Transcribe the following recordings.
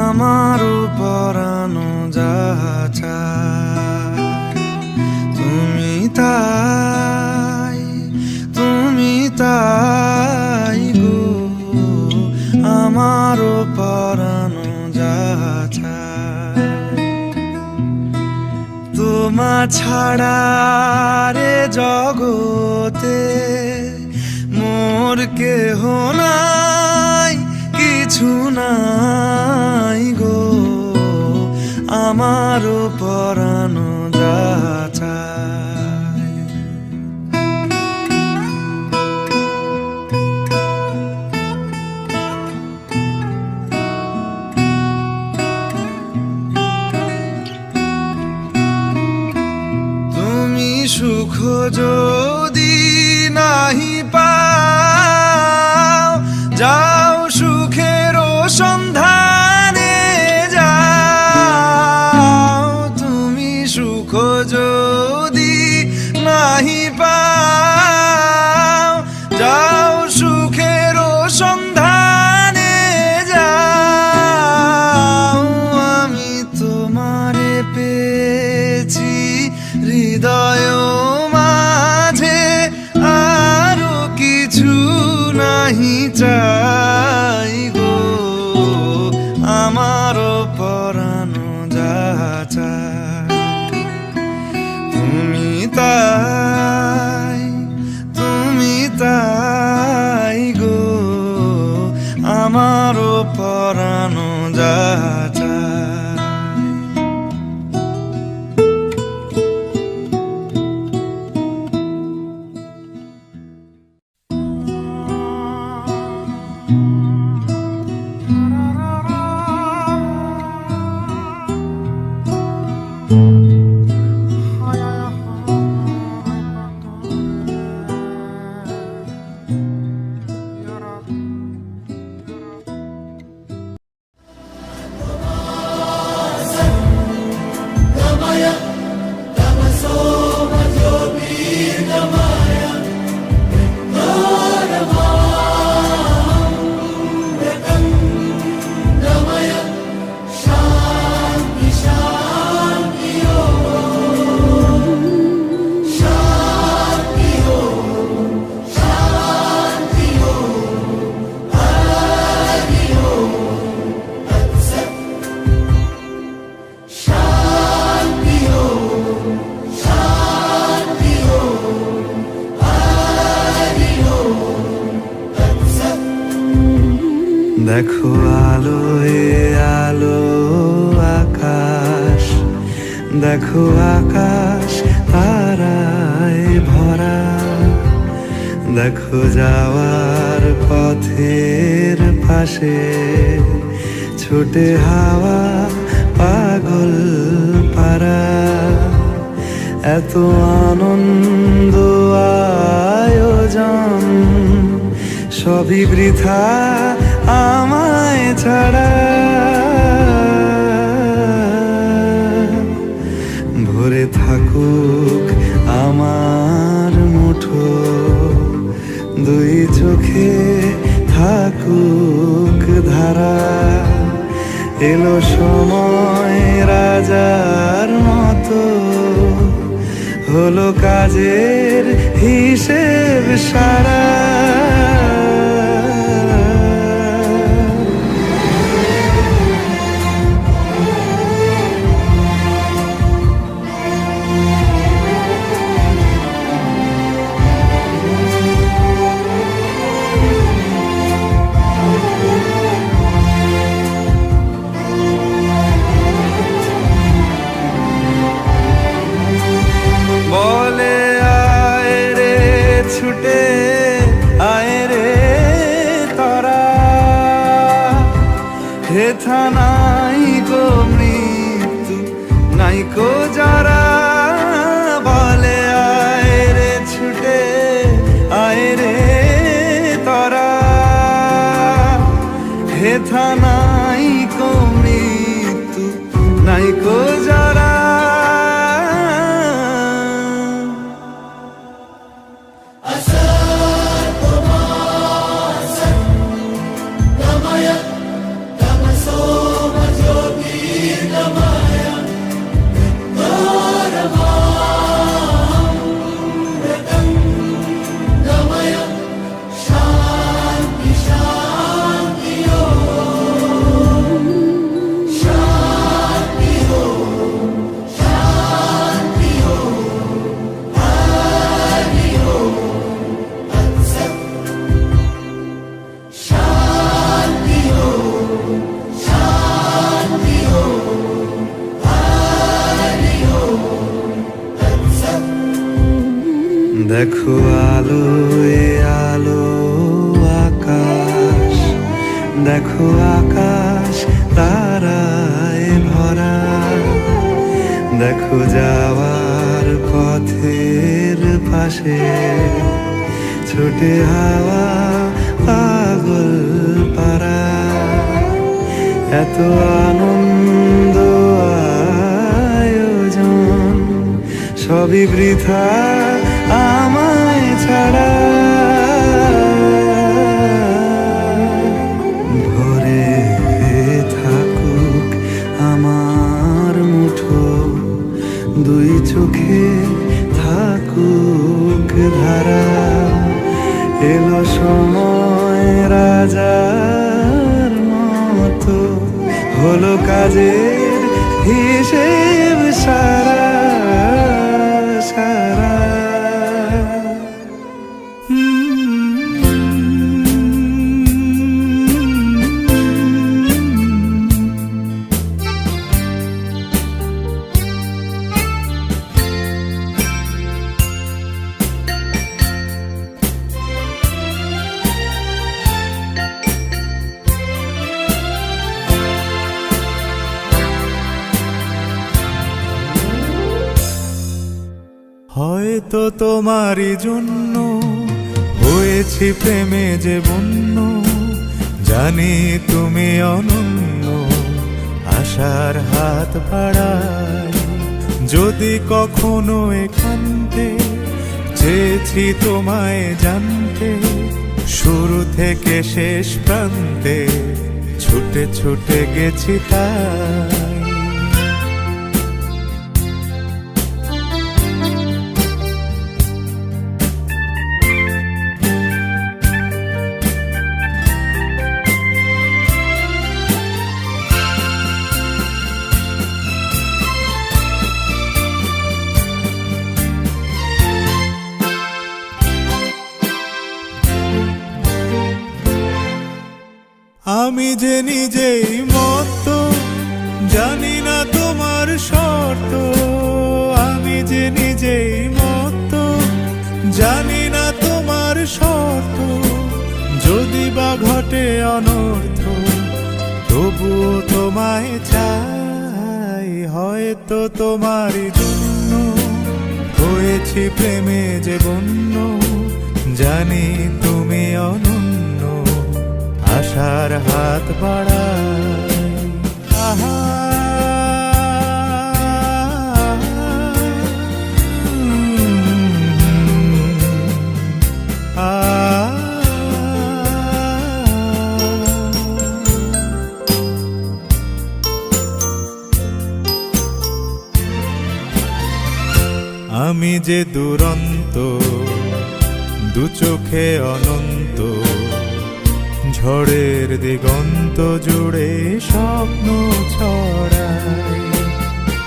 আমারও পরানো যাহা চায় তুমি তাই গো, আমারও পরানো যাহা চায় তোমা ছাড়া রে জগতে মোর কেহ নাই, কিছু নাই গো, আমারও পরানো যাহা চায়। তুমি সুখ যদি নাহি পাও, যাও সুখের সন্ধানে যাও। তুমি সুখ যদি নাহি পাও, যাও সুখের সন্ধানে যাও। আমি তোমারে পেয়েছি হৃদয় মাঝে, আরো কিছু নাহি চাই গো, আমারও পরানো যাহা চায় তুমি তাই গো, আমারও পরানো যাহা চায়। দেখো আলোয় আলো আকাশ, দেখো আকাশ তারায় ভরা, দেখো যাওয়ার পথের পাশে ছোটে হাওয়া পাগল পারা। এত আনন্দ আয়োজন সবই বৃথা আমায় ছাড়া। ভরে থাকুক আমার মুঠো, দুই চোখে থাকুক ধারা। এলো সময় রাজার মতো, হলো কাজের হিসেব সারা। বলে আয় রে ছুটে আয় রে তারা, হেথা নাই গো মৃত্যু নাই কো যারা। বলে আয় রে ছুটে আয় রে তারা, হেথা নাই কো মৃত্যু নাই কো যারা। আসার তোমার দেখো আলো এ আলো আকাশ, দেখো আকাশ তারায় ভরা, দেখো যাওয়ার পথের পাশে ছোটে হাওয়া পাগল পারা। এত আনন্দ আয়োজন সবই বৃথা আমায় ছাড়া। ভরে থাকুক আমার মুঠো, দুই চোখে থাকুক ধারা। এলো সময় রাজার মতো, হলো কাজের হিসেব সারা সারা। হয়তো তোমারই জন্য হয়েছি প্রেমে যে বন্য, জানি তুমি অনন্য, আশার হাত বাড়াই। যদি কখনো একান্তে চেয়েছি তোমায় জানতে, শুরু থেকে শেষ প্রান্তে ছুটে ছুটে গেছি তাই। আমি যে নিজেই মত, জানি না তোমার শর্ত। আমি যে নিজেই মত, জানি না তোমার শর্ত। যদি বা ঘটে অনর্থ, তবুও তোমায় চাই। হয়তো তোমারই জন্য হয়েছি প্রেমে যে বন্য, জানি তুমি অনন্য, আশার হাত বাড়াই। আহা আমি যে দুরন্ত, দু চোখে অনন্ত, ঝড়ের দিগন্ত জুড়ে স্বপ্ন ছড়াই।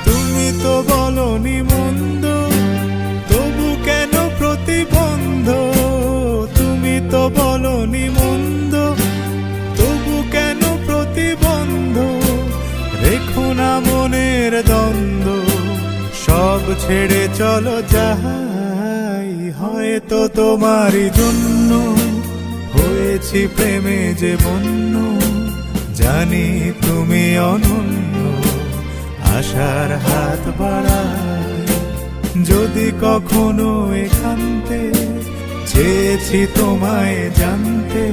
তুমি তো বলনি মন্দ, তবু কেন প্রতিবন্ধ? তুমি তো বলনি মন্দ, তবু কেন প্রতিবন্ধ? রেখো না মনের দ্বন্দ্ব, সব ছেড়ে চলো যাই। হয়তো তোমারই জন্য হয়েছি প্রেমে যে বন্য, জানি তুমি অনন্য, আশার হাত বাড়াই। যদি কখনো একান্তে চেয়েছি তোমায় জানতে,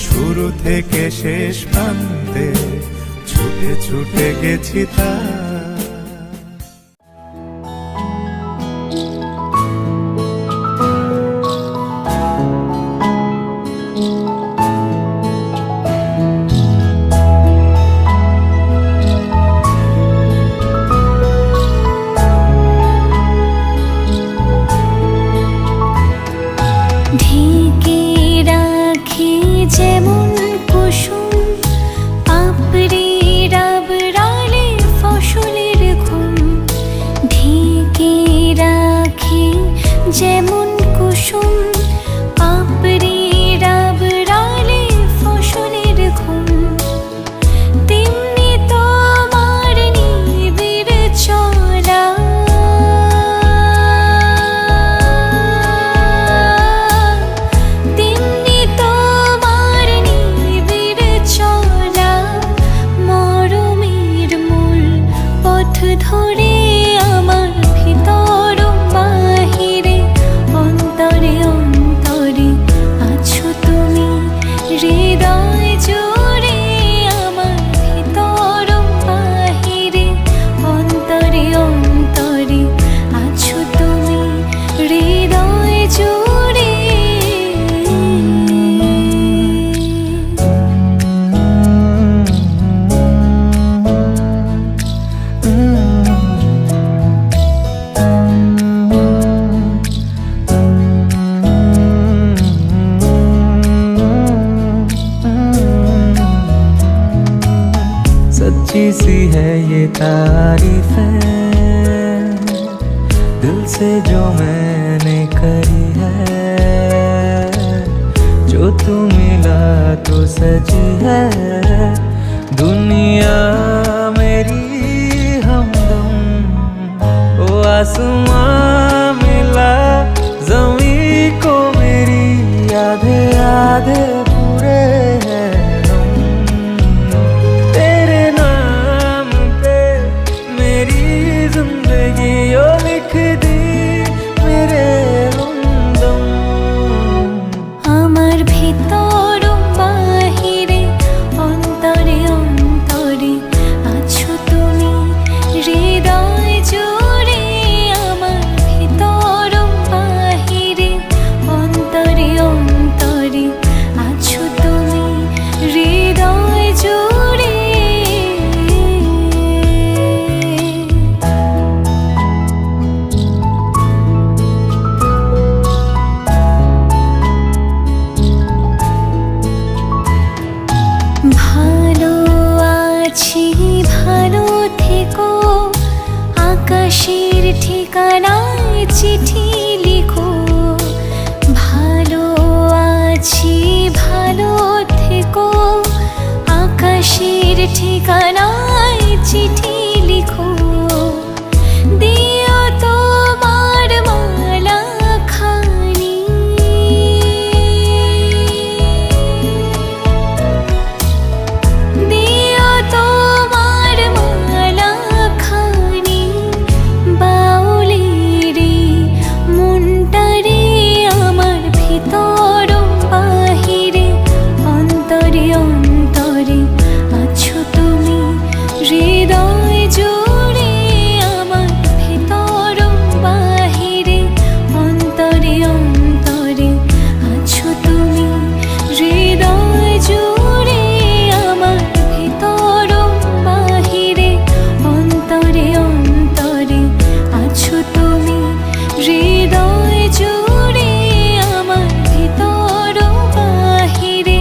শুরু থেকে শেষ প্রান্তে ছুটে ছুটে গেছি তাই। ঢেকে রাখি যেমন কুসুম, পাপড়ি ডাবরালে ফসলের ঘুম। ঢেকে রাখি যেমন কুসুম, পাপড়ি ডাবরালে ফসলের ঘুম। তেমনি তোমার নিবিড় চলা, ऊंची सी है ये तारीफें दिल से जो मैंने करी है, जो तू मिला तो सजी है दुनिया मेरी हमदम। ओ आसमां मिला ज़मीं को मेरी, आधे आधे पूरे हैं हम। तेरे नाम पे मेरी जिंदगी ओ लिख दी मेरे हमदम। আমার ভিতর বাহিরে অন্তরে অন্তরে আছো তুমি হৃদয় জুড়ে। আমার ভিতর বাহিরে অন্তরে অন্তরে আছো তুমি হৃদয় জুড়ে। ভালো আছি ভালো থেকো, আকাশের ঠিকানায় চিঠি লিখো। ভালো আছি ভালো থেকো, আকাশের ঠিকানায় চিঠি লিখো। দিও তোমার মালা খানি, দিও তোমার মালা খানি। বাউলেরে মনটারে আমার ভিতর বাহিরে অন্তরে অন্তরে আছো তুমি হৃদয় জুড়ে। আমার ভিতর বাহিরে অন্তরে অন্তরে আছো তুমি হৃদয় জুড়ে। আমার ভিতর বাহিরে অন্তরে অন্তরে আছো তুমি হৃদয় জুড়ে। আমার ভিতর বাহিরে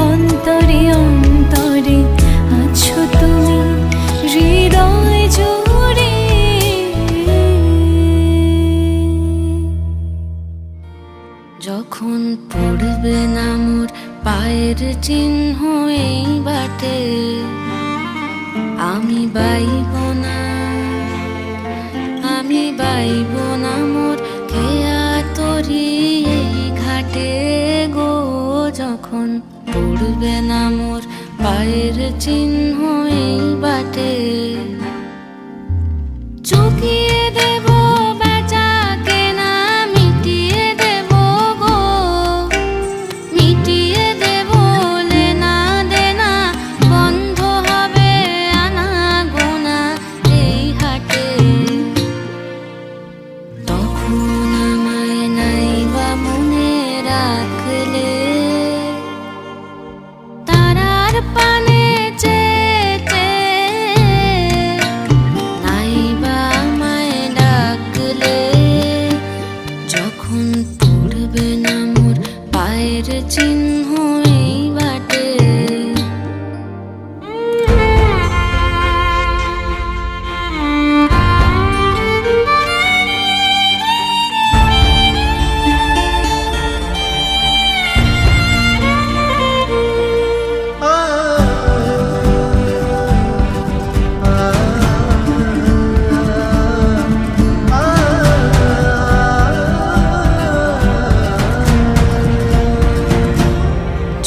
অন্তরে অন্তরে আছো তুমি হৃদয় জুড়ে। যখন পড়বে না মোর পায়ের চিহ্ন এই বাটে, আমি বাইব না, আমি বাইব না মোর খেয়া তরি এই ঘাটে গো। যখন পড়বে না মোর পায়ের চিহ্ন এই বাটে, চুকিয়ে দেব বেচা কেনা, মিটিয়ে দেব গো, মিটিয়ে দেব লেনা দেনা, বন্ধ হবে আনা গোনা এই হাটে। তখন আমায় নাইবা মনে রাখলে, তারার পানে চেটে নাইবা আমায় ডাকলে। যখন পড়বে না মোর পায়ের চিহ্ন এই বাটে,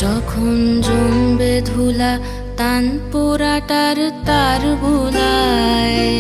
যখন জমবে ধুলা তান পোড়াটার তার বুলায়,